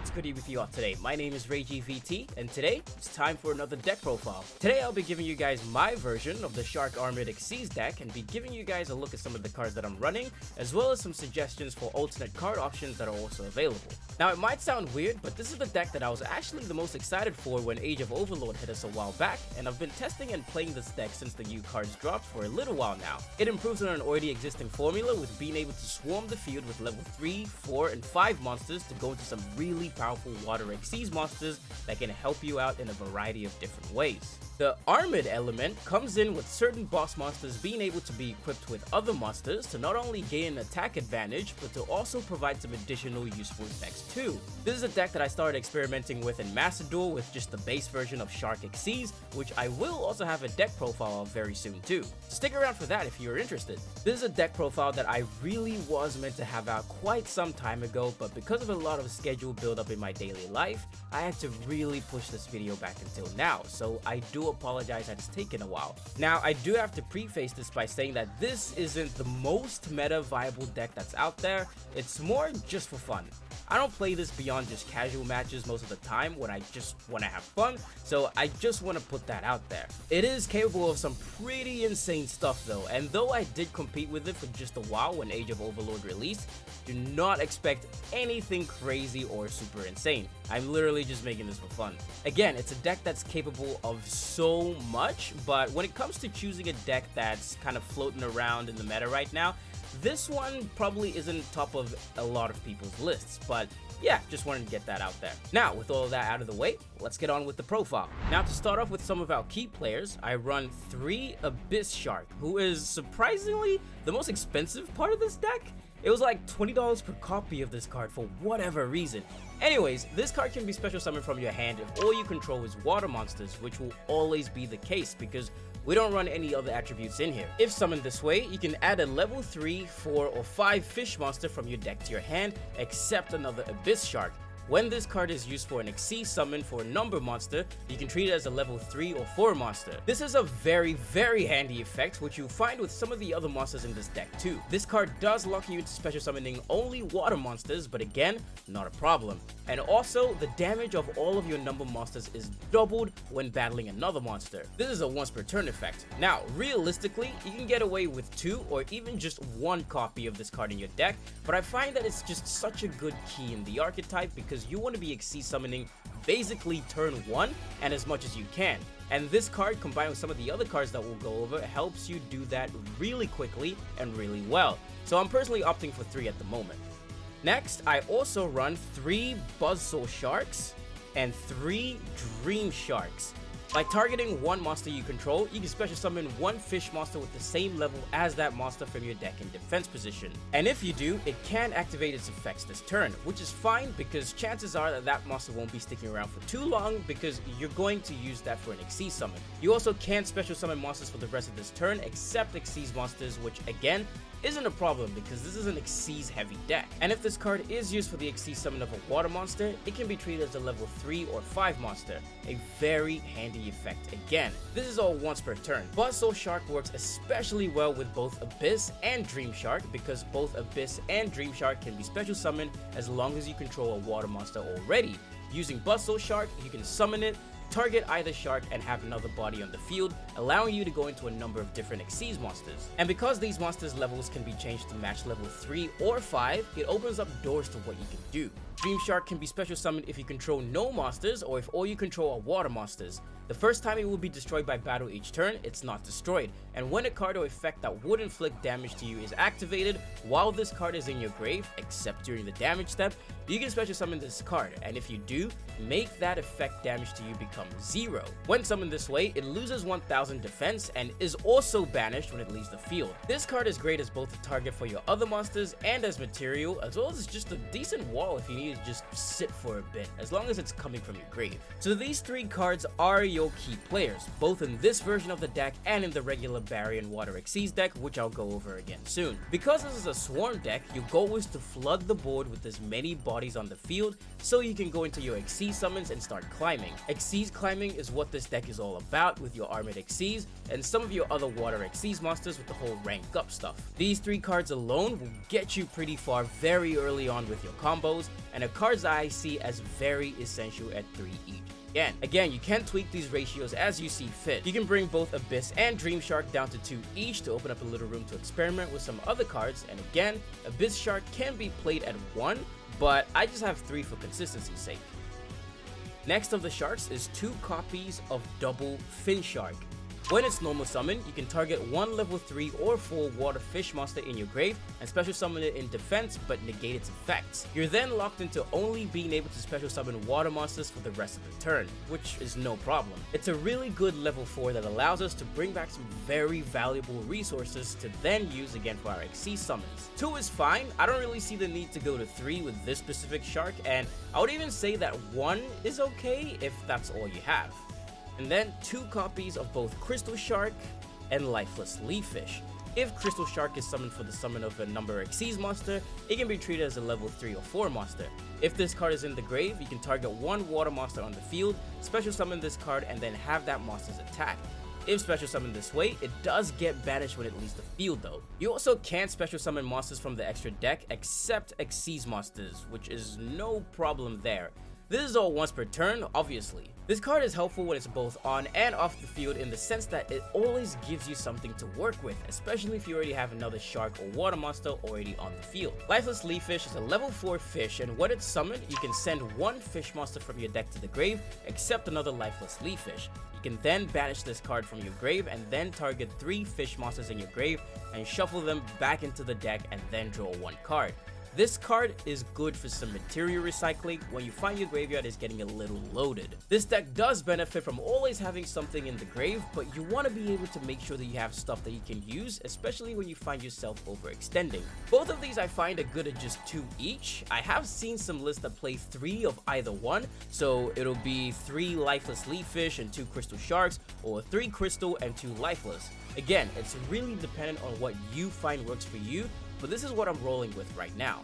What's goody with you all today? My name is YGOprodeck, and today it's time for another deck profile. Today I'll be giving you guys my version of the Shark Armored XYZ deck and be giving you guys a look at some of the cards that I'm running, as well as some suggestions for alternate card options that are also available. Now it might sound weird, but this is the deck that I was actually the most excited for when Age of Overlord hit us a while back, and I've been testing and playing this deck since the new cards dropped for a little while now. It improves on an already existing formula with being able to swarm the field with level 3, 4, and 5 monsters to go into some really powerful water XYZ monsters that can help you out in a variety of different ways. The armored element comes in with certain boss monsters being able to be equipped with other monsters to not only gain an attack advantage, but to also provide some additional useful effects too. This is a deck that I started experimenting with in Master Duel with just the base version of Shark XYZ, which I will also have a deck profile of very soon too. So stick around for that if you're interested. This is a deck profile that I really was meant to have out quite some time ago, but because of a lot of schedule build up in my daily life, I had to really push this video back until now, so I do apologize that it's taken a while. Now, I do have to preface this by saying that this isn't the most meta viable deck that's out there. It's more just for fun. I don't play this beyond just casual matches most of the time when I just want to have fun, so I just want to put that out there. It is capable of some pretty insane stuff though, and though I did compete with it for just a while when Age of Overlord released, do not expect anything crazy or super insane. I'm literally just making this for fun. Again, it's a deck that's capable of so much, but when it comes to choosing a deck that's kind of floating around in the meta right now, this one probably isn't top of a lot of people's lists, but yeah, just wanted to get that out there. Now, with all of that out of the way, let's get on with the profile. Now, to start off with some of our key players, I run 3 Abyss Shark, who is surprisingly the most expensive part of this deck. It was like $20 per copy of this card for whatever reason. Anyways, this card can be special summoned from your hand if all you control is water monsters, which will always be the case because we don't run any other attributes in here. If summoned this way, you can add a level 3, 4, or 5 fish monster from your deck to your hand, except another Abyss Shark. When this card is used for an XYZ summon for a number monster, you can treat it as a level 3 or 4 monster. This is a very handy effect, which you'll find with some of the other monsters in this deck too. This card does lock you into special summoning only water monsters, but again, not a problem. And also, the damage of all of your number monsters is doubled when battling another monster. This is a once per turn effect. Now, realistically, you can get away with 2 or even just 1 copy of this card in your deck, but I find that it's just such a good key in the archetype because you want to be XYZ summoning basically turn 1 and as much as you can. And this card, combined with some of the other cards that we'll go over, helps you do that really quickly and really well. So I'm personally opting for 3 at the moment. Next, I also run 3 Buzzsaw Sharks and 3 Dream Sharks. By targeting 1 monster you control, you can special summon 1 fish monster with the same level as that monster from your deck in defense position. And if you do, it can activate its effects this turn, which is fine because chances are that that monster won't be sticking around for too long because you're going to use that for an XYZ summon. You also can special summon monsters for the rest of this turn except XYZ monsters, which again, isn't a problem because this is an XYZ heavy deck. And if this card is used for the XYZ summon of a water monster, it can be treated as a level 3 or 5 monster, a very handy effect again. This is all once per turn. Buzzsaw Shark works especially well with both Abyss and Dream Shark because both Abyss and Dream Shark can be special summoned as long as you control a water monster already. Using Buzzsaw Shark, you can summon it, target either shark and have another body on the field, allowing you to go into a number of different XYZ monsters. And because these monsters' levels can be changed to match level 3 or 5, it opens up doors to what you can do. Dream Shark can be special summoned if you control no monsters or if all you control are water monsters. The first time it will be destroyed by battle each turn, it's not destroyed, and when a card or effect that would inflict damage to you is activated while this card is in your grave, except during the damage step, you can special summon this card, and if you do, make that effect damage to you become 0. When summoned this way, it loses 1000 defense and is also banished when it leaves the field. This card is great as both a target for your other monsters and as material, as well as just a decent wall if you need to just sit for a bit, as long as it's coming from your grave. So these 3 cards are your key players, both in this version of the deck and in the regular Barrier and Water XYZ deck, which I'll go over again soon. Because this is a swarm deck, your goal is to flood the board with as many bodies on the field so you can go into your XYZ summons and start climbing. XYZ climbing is what this deck is all about with your Armored XYZ and some of your other Water XYZ monsters with the whole rank up stuff. These 3 cards alone will get you pretty far very early on with your combos, and the cards I see as very essential at 3 each. Again, you can tweak these ratios as you see fit. You can bring both Abyss and Dream Shark down to 2 each to open up a little room to experiment with some other cards, and again, Abyss Shark can be played at 1, but I just have 3 for consistency's sake. Next of the sharks is 2 copies of Double Fin Shark. When it's normal summon, you can target 1 level 3 or 4 water fish monster in your grave and special summon it in defense but negate its effects. You're then locked into only being able to special summon water monsters for the rest of the turn, which is no problem. It's a really good level 4 that allows us to bring back some very valuable resources to then use again for our XC summons. 2 is fine. I don't really see the need to go to 3 with this specific shark, and I would even say that 1 is okay if that's all you have. And then 2 copies of both Crystal Shark and Lifeless Leaffish. If Crystal Shark is summoned for the summon of a number Xyz monster, it can be treated as a level 3 or 4 monster. If this card is in the grave, you can target 1 water monster on the field, special summon this card, and then have that monster's attack. If special summoned this way, it does get banished when it leaves the field though. You also can't special summon monsters from the extra deck except Xyz monsters, which is no problem there. This is all once per turn, obviously. This card is helpful when it's both on and off the field in the sense that it always gives you something to work with, especially if you already have another shark or water monster already on the field. Lifeless Leaffish is a level 4 fish, and when it's summoned, you can send 1 fish monster from your deck to the grave, except another Lifeless Leaffish. You can then banish this card from your grave and then target 3 fish monsters in your grave and shuffle them back into the deck and then draw 1 card. This card is good for some material recycling when you find your graveyard is getting a little loaded. This deck does benefit from always having something in the grave, but you want to be able to make sure that you have stuff that you can use, especially when you find yourself overextending. Both of these I find are good at just 2 each. I have seen some lists that play 3 of either one, so it'll be 3 Lifeless Leaffish and 2 Crystal Sharks, or 3 Crystal and 2 Lifeless. Again, it's really dependent on what you find works for you, but this is what I'm rolling with right now.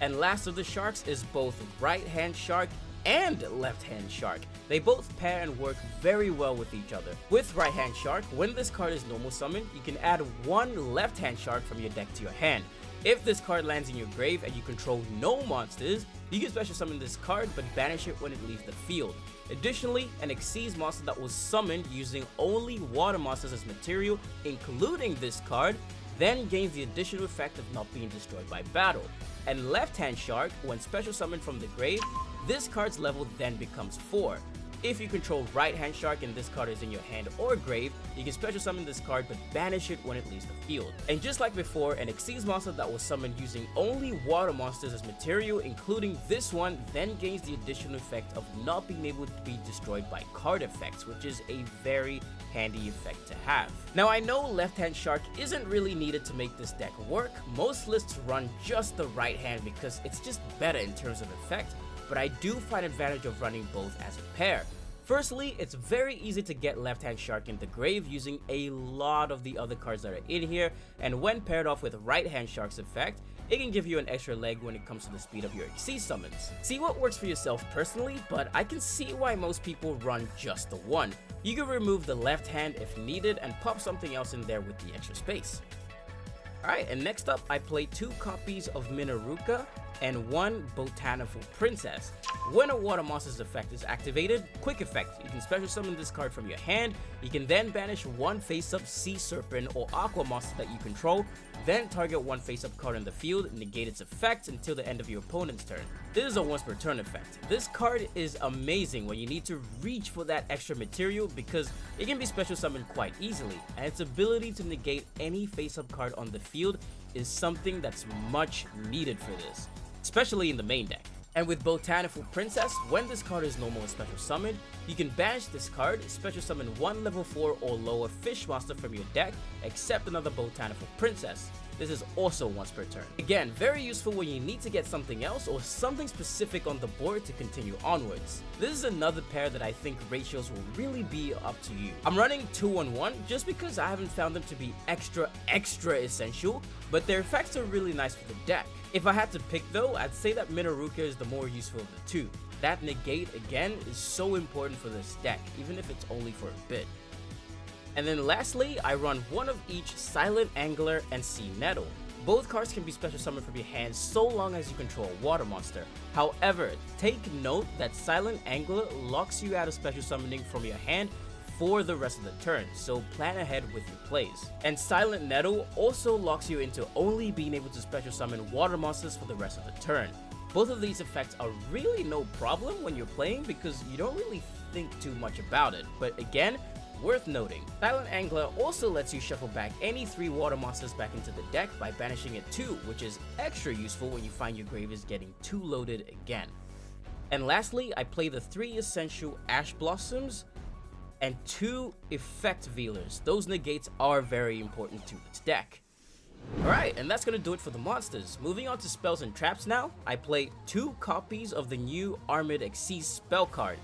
And last of the sharks is both right hand shark and left hand shark. They both pair and work very well with each other. With right hand shark, when this card is normal summoned, you can add 1 left hand shark from your deck to your hand. If this card lands in your grave and you control no monsters, you can special summon this card but banish it when it leaves the field. Additionally, an Xyz monster that was summoned using only water monsters as material, including this card, then gains the additional effect of not being destroyed by battle. And left hand shark, when special summoned from the grave, this card's level then becomes 4. If you control right hand shark and this card is in your hand or grave, you can special summon this card but banish it when it leaves the field. And just like before, an Xyz monster that was summoned using only water monsters as material, including this one, then gains the additional effect of not being able to be destroyed by card effects, which is a very handy effect to have. Now I know left hand shark isn't really needed to make this deck work. Most lists run just the right hand because it's just better in terms of effect, but I do find advantage of running both as a pair. Firstly, it's very easy to get left hand shark in the grave using a lot of the other cards that are in here, and when paired off with right hand shark's effect, it can give you an extra leg when it comes to the speed of your XC summons. See what works for yourself personally, but I can see why most people run just the one. You can remove the left hand if needed and pop something else in there with the extra space. Alright, and next up I play 2 copies of Minaruka and 1 Botanical Princess. When a water monster's effect is activated, quick effect, you can special summon this card from your hand. You can then banish 1 face-up sea serpent or aqua monster that you control, then target 1 face-up card in the field, negate its effect until the end of your opponent's turn. This is a once per turn effect. This card is amazing when you need to reach for that extra material because it can be special summoned quite easily, and its ability to negate any face-up card on the field is something that's much needed for this, especially in the main deck. And with Botanical Princess, when this card is normal and special summoned, you can banish this card, special summon 1 level 4 or lower fish monster from your deck, except another Botanical Princess. This is also once per turn. Again, very useful when you need to get something else or something specific on the board to continue onwards. This is another pair that I think ratios will really be up to you. I'm running 2-on-1 just because I haven't found them to be extra essential, but their effects are really nice for the deck. If I had to pick though, I'd say that Minaruka is the more useful of the two. That negate again is so important for this deck, even if it's only for a bit. And then lastly, I run 1 of each Silent Angler and Sea Nettle. Both cards can be special summoned from your hand so long as you control a water monster. However, take note that Silent Angler locks you out of special summoning from your hand for the rest of the turn, so plan ahead with your plays. And Silent Nettle also locks you into only being able to special summon water monsters for the rest of the turn. Both of these effects are really no problem when you're playing because you don't really think too much about it, but again, worth noting. Silent Angler also lets you shuffle back any 3 water monsters back into the deck by banishing it too, which is extra useful when you find your grave is getting too loaded again. And lastly, I play the 3 essential Ash Blossoms and 2 effect veilers. Those negates are very important to this deck. Alright, and that's gonna do it for the monsters. Moving on to spells and traps now, I play 2 copies of the new Armored XYZ spell card.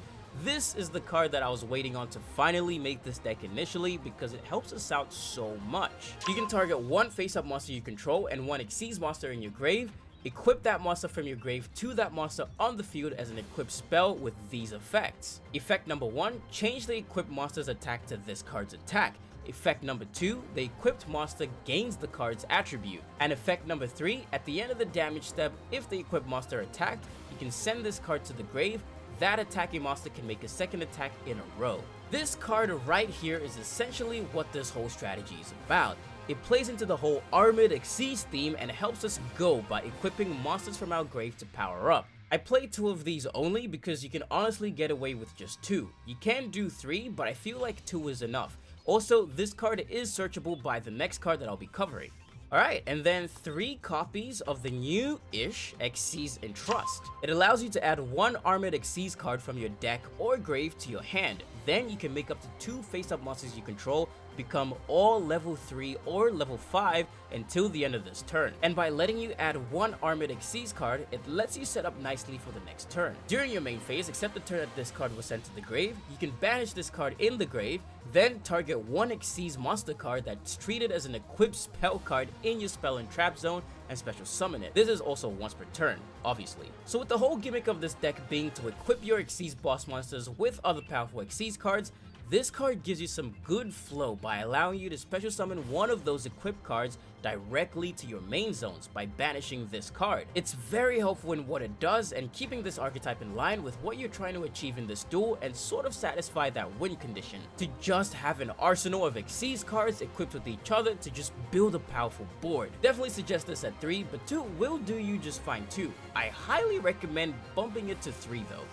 This is the card that I was waiting on to finally make this deck initially because it helps us out so much. You can target 1 face-up monster you control and 1 XYZ monster in your grave. Equip that monster from your grave to that monster on the field as an equipped spell with these effects. Effect number 1, change the equipped monster's attack to this card's attack. Effect number 2, the equipped monster gains the card's attribute. And effect number 3, at the end of the damage step, if the equipped monster attacked, you can send this card to the grave. That attacking monster can make a second attack in a row. This card right here is essentially what this whole strategy is about. It plays into the whole Armored XYZ theme and helps us go by equipping monsters from our grave to power up. I play 2 of these only because you can honestly get away with just 2. You can do 3, but I feel like 2 is enough. Also, this card is searchable by the next card that I'll be covering. Alright, and then 3 copies of the new-ish XYZ Entrust. It allows you to add 1 Armored XYZ card from your deck or grave to your hand. Then you can make up to 2 face-up monsters you control become all level 3 or level 5 until the end of this turn. And by letting you add 1 Armored XYZ card, it lets you set up nicely for the next turn. During your main phase, except the turn that this card was sent to the grave, you can banish this card in the grave, then target 1 XYZ monster card that's treated as an equipped spell card in your spell and trap zone and special summon it. This is also once per turn, obviously. So with the whole gimmick of this deck being to equip your XYZ boss monsters with other powerful XYZ cards, this card gives you some good flow by allowing you to special summon one of those equipped cards directly to your main zones by banishing this card. It's very helpful in what it does and keeping this archetype in line with what you're trying to achieve in this duel and sort of satisfy that win condition. To just have an arsenal of XYZ cards equipped with each other to just build a powerful board. Definitely suggest this at 3, but 2 will do you just fine too. I highly recommend bumping it to 3 though.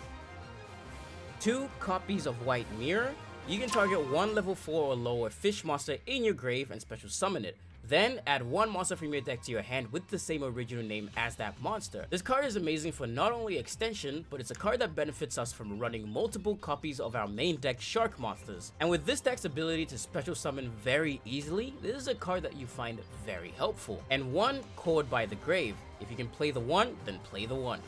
2 copies of White Mirror. You can target 1 level 4 or lower fish monster in your grave and special summon it. Then add 1 monster from your deck to your hand with the same original name as that monster. This card is amazing for not only extension, but it's a card that benefits us from running multiple copies of our main deck shark monsters. And with this deck's ability to special summon very easily, this is a card that you find very helpful. And 1 Chord by the Grave. If you can play the 1, then play the 1.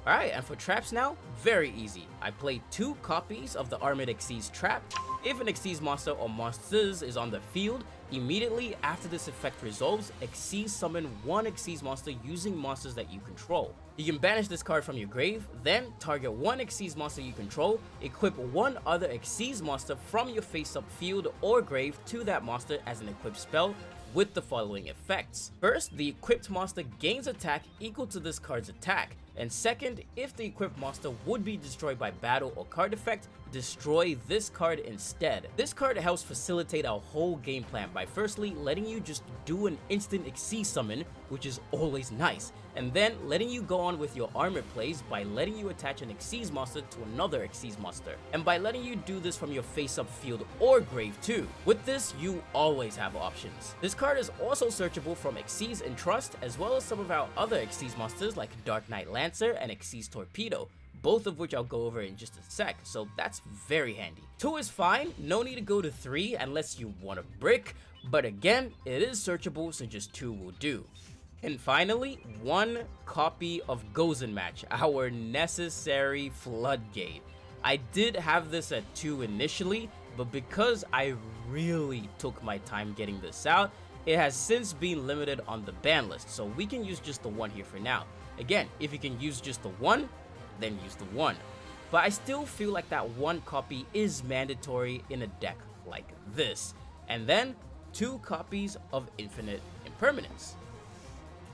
Alright, and for traps now, very easy. I play 2 copies of the Armored XYZ trap. If an XYZ monster or monsters is on the field, immediately after this effect resolves, XYZ summon 1 XYZ monster using monsters that you control. You can banish this card from your grave, then target 1 XYZ monster you control, equip 1 other XYZ monster from your face-up field or grave to that monster as an equipped spell with the following effects. First, the equipped monster gains attack equal to this card's attack. And second, if the equipped monster would be destroyed by battle or card effect, destroy this card instead. This card helps facilitate our whole game plan by firstly letting you just do an instant XYZ summon, which is always nice, and then letting you go on with your armor plays by letting you attach an XYZ monster to another XYZ monster, and by letting you do this from your face-up field or grave too. With this, you always have options. This card is also searchable from XYZ Entrust, as well as some of our other XYZ monsters like Dark Knight Lancer and XYZ Torpedo, both of which I'll go over in just a sec, so that's very handy. 2 is fine, no need to go to 3 unless you want a brick, but again, it is searchable, so just 2 will do. And finally, 1 copy of Gozen Match, our necessary floodgate. I did have this at 2 initially, but because I really took my time getting this out, it has since been limited on the ban list, so we can use just the 1 here for now. Again, if you can use just the 1, then use the 1. But I still feel like that 1 copy is mandatory in a deck like this. And then 2 copies of Infinite Impermanence.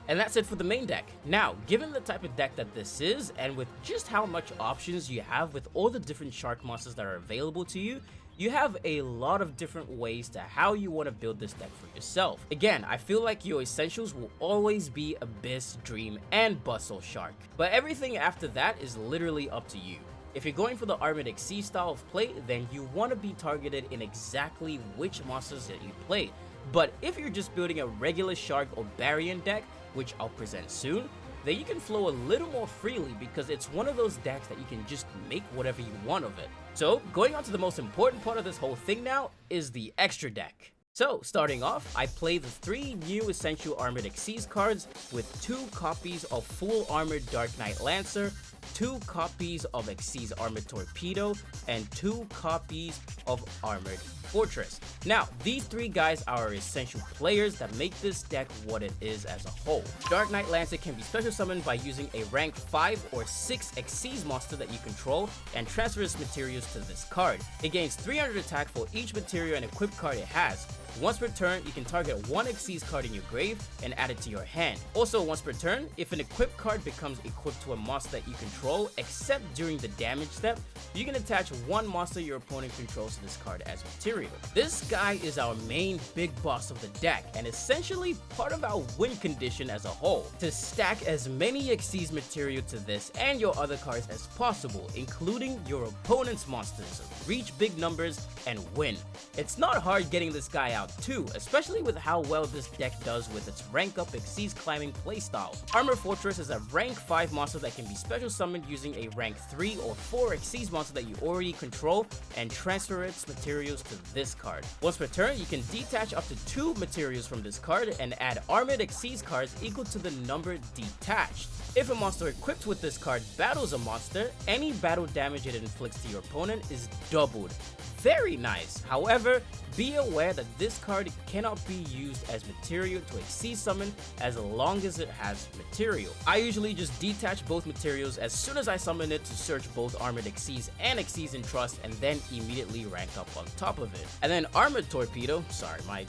And that's it for the main deck. Now, given the type of deck that this is, and with just how much options you have with all the different shark monsters that are available to you, you have a lot of different ways to how you want to build this deck for yourself. Again, I feel like your essentials will always be Abyss, Dream, and Bustle Shark, but everything after that is literally up to you. If you're going for the Armored XYZ style of play, then you want to be targeted in exactly which monsters that you play. But if you're just building a regular Shark or Baryon deck, which I'll present soon, then you can flow a little more freely because it's one of those decks that you can just make whatever you want of it. So, going on to the most important part of this whole thing now is the extra deck. So, starting off, I play the 3 new Essential Armored XYZ cards with 2 copies of Full Armored Dark Knight Lancer, 2 copies of XYZ Armored Torpedo, and 2 copies of Armored Fortress. Now, these 3 guys are essential players that make this deck what it is as a whole. Dark Knight Lancer can be special summoned by using a rank 5 or 6 XYZ monster that you control and transfer its materials to this card. It gains 300 attack for each material and equipped card it has. Once per turn, you can target 1 XYZ card in your grave and add it to your hand. Also, once per turn, if an equipped card becomes equipped to a monster that you control, except during the damage step, you can attach 1 monster your opponent controls to this card as material. This guy is our main big boss of the deck, and essentially part of our win condition as a whole. To stack as many XYZ material to this and your other cards as possible, including your opponent's monsters, reach big numbers, and win. It's not hard getting this guy out too, especially with how well this deck does with its rank up XYZ climbing playstyle. Armored Fortress is a rank 5 monster that can be special summoned using a rank 3 or 4 XYZ monster that you already control and transfer its materials to this card. Once per turn, you can detach up to 2 materials from this card and add Armored XYZ cards equal to the number detached. If a monster equipped with this card battles a monster, any battle damage it inflicts to your opponent is doubled. Very nice. However, be aware that this card cannot be used as material to XYZ summon as long as it has material. I usually just detach both materials as soon as I summon it to search both Armored XYZ and XYZ in Trust and then immediately rank up on top of it. And then Armored Torpedo, sorry, my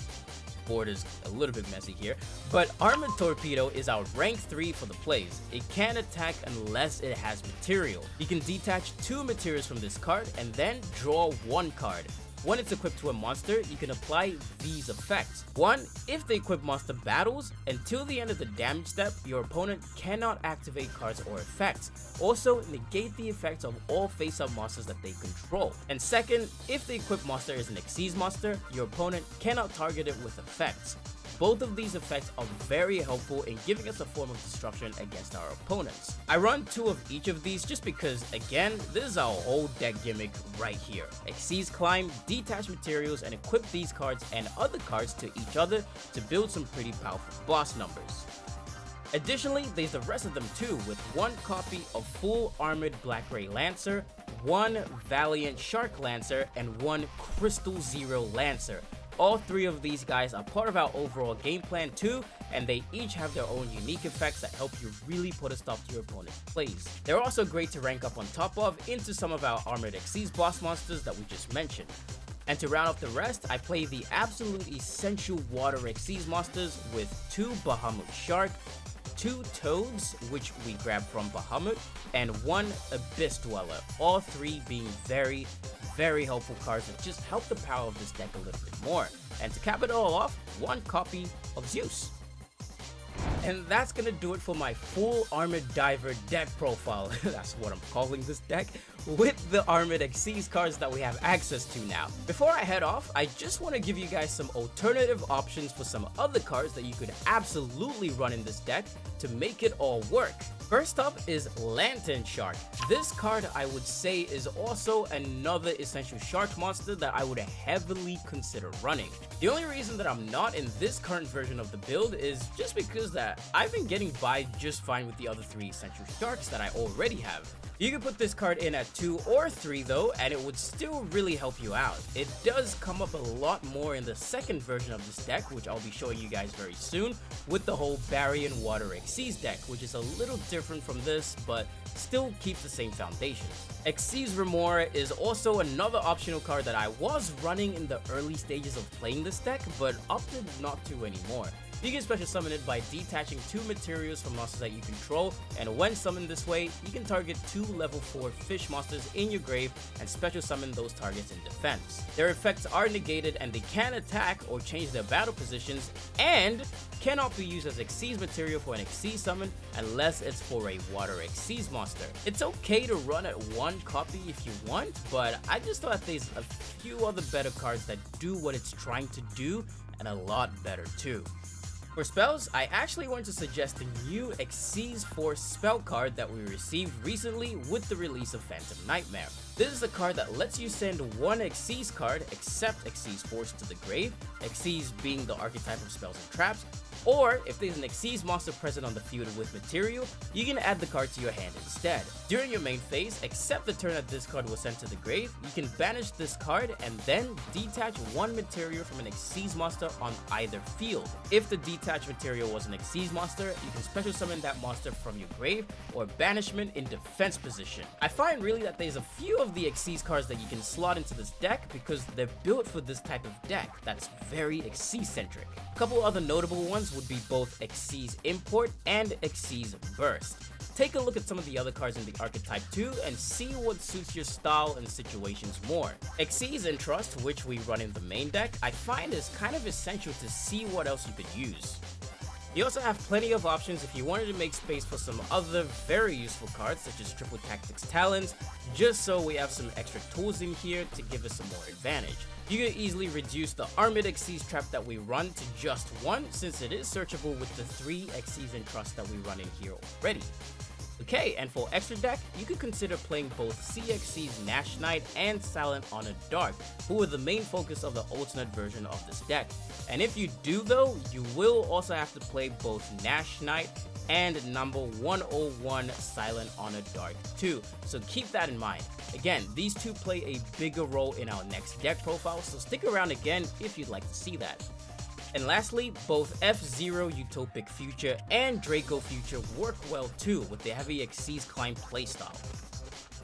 board is a little bit messy here, but Armored Torpedo is our rank 3 for the plays. It can't attack unless it has material. You can detach 2 materials from this card and then draw 1 card. When it's equipped to a monster, you can apply these effects. 1. If the equipped monster battles, until the end of the damage step, your opponent cannot activate cards or effects. Also, negate the effects of all face-up monsters that they control. And 2nd, if the equipped monster is an XYZ monster, your opponent cannot target it with effects. Both of these effects are very helpful in giving us a form of destruction against our opponents. I run 2 of each of these just because, again, this is our whole deck gimmick right here. XYZ climb, detach materials, and equip these cards and other cards to each other to build some pretty powerful boss numbers. Additionally, there's the rest of them too, with 1 copy of Full Armored Black Ray Lancer, 1 Valiant Shark Lancer, and 1 Crystal Zero Lancer. All 3 of these guys are part of our overall game plan too, and they each have their own unique effects that help you really put a stop to your opponent's plays. They're also great to rank up on top of into some of our Armored XYZ boss monsters that we just mentioned. And to round off the rest, I play the absolute essential Water XYZ monsters with 2 Bahamut Shark, 2 Toads, which we grab from Bahamut, and 1 Abyss Dweller, all 3 being very helpful cards that just help the power of this deck a little bit more. And to cap it all off, 1 copy of Zeus. And that's gonna do it for my Full Armored Diver deck profile. That's what I'm calling this deck, with the Armored XYZ cards that we have access to now. Before I head off, I just want to give you guys some alternative options for some other cards that you could absolutely run in this deck to make it all work. First up is Lantern Shark. This card I would say is also another essential shark monster that I would heavily consider running. The only reason that I'm not in this current version of the build is just because that I've been getting by just fine with the other 3 essential sharks that I already have. You can put this card in at 2 or 3 though, and it would still really help you out. It does come up a lot more in the second version of this deck, which I'll be showing you guys very soon, with the whole Baryon Water XYZ deck, which is a little different from this, but still keeps the same foundations. XYZ Remora is also another optional card that I was running in the early stages of playing this deck, but opted not to anymore. You can special summon it by detaching 2 materials from monsters that you control, and when summoned this way, you can target 2 level 4 fish monsters in your grave and special summon those targets in defense. Their effects are negated and they can attack or change their battle positions, and cannot be used as Xyz material for an Xyz summon unless it's for a water Xyz monster. It's okay to run at 1 copy if you want, but I just thought there's a few other better cards that do what it's trying to do and a lot better too. For spells, I actually want to suggest a new Xyz Force spell card that we received recently with the release of Phantom Nightmare. This is a card that lets you send 1 Xyz card except Xyz Force to the grave, Xyz being the archetype of spells and traps, or if there's an Xyz monster present on the field with material, you can add the card to your hand instead. During your main phase, except the turn that this card was sent to the grave, you can banish this card and then detach 1 material from an Xyz monster on either field. If the detached material was an Xyz monster, you can special summon that monster from your grave or banishment in defense position. I find really that there's a few of the Xyz cards that you can slot into this deck because they're built for this type of deck that's very Xyz centric. A couple other notable ones would be both Xyz Import and Xyz Burst. Take a look at some of the other cards in the archetype too and see what suits your style and situations more. Xyz Entrust, which we run in the main deck, I find is kind of essential to see what else you could use. You also have plenty of options if you wanted to make space for some other very useful cards such as Triple Tactics Talons, just so we have some extra tools in here to give us some more advantage. You can easily reduce the Armored Xyz trap that we run to just 1 since it is searchable with the 3 Xyz Entrust that we run in here already. Okay, and for extra deck, you could consider playing both CXC's Nash Knight and Silent Honor Dark, who are the main focus of the alternate version of this deck. And if you do though, you will also have to play both Nash Knight and number 101 Silent Honor Dark too, so keep that in mind. Again, these two play a bigger role in our next deck profile, so stick around again if you'd like to see that. And lastly, both F-Zero Utopic Future and Draco Future work well too with the heavy Xyz climb playstyle.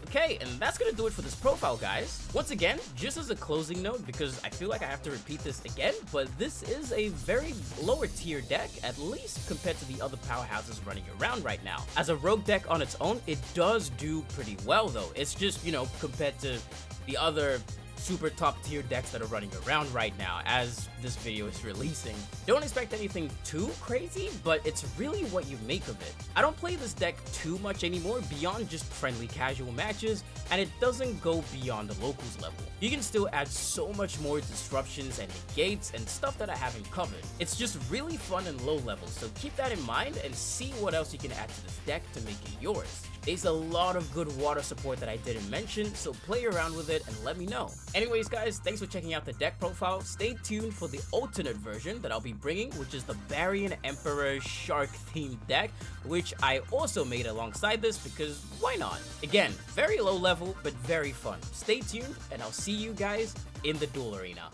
Okay, and that's gonna do it for this profile, guys. Once again, just as a closing note, because I feel like I have to repeat this again, but this is a very lower tier deck, at least compared to the other powerhouses running around right now. As a rogue deck on its own, it does do pretty well though. It's just, you know, compared to the other super top tier decks that are running around right now as this video is releasing. Don't expect anything too crazy, but it's really what you make of it. I don't play this deck too much anymore beyond just friendly casual matches, and it doesn't go beyond the locals level. You can still add so much more disruptions and negates and stuff that I haven't covered. It's just really fun and low level, so keep that in mind and see what else you can add to this deck to make it yours. There's a lot of good water support that I didn't mention, so play around with it and let me know. Anyways guys, thanks for checking out the deck profile. Stay tuned for the alternate version that I'll be bringing, which is the Barian Emperor Shark themed deck, which I also made alongside this because why not? Again, very low level but very fun. Stay tuned and I'll see you guys in the duel arena.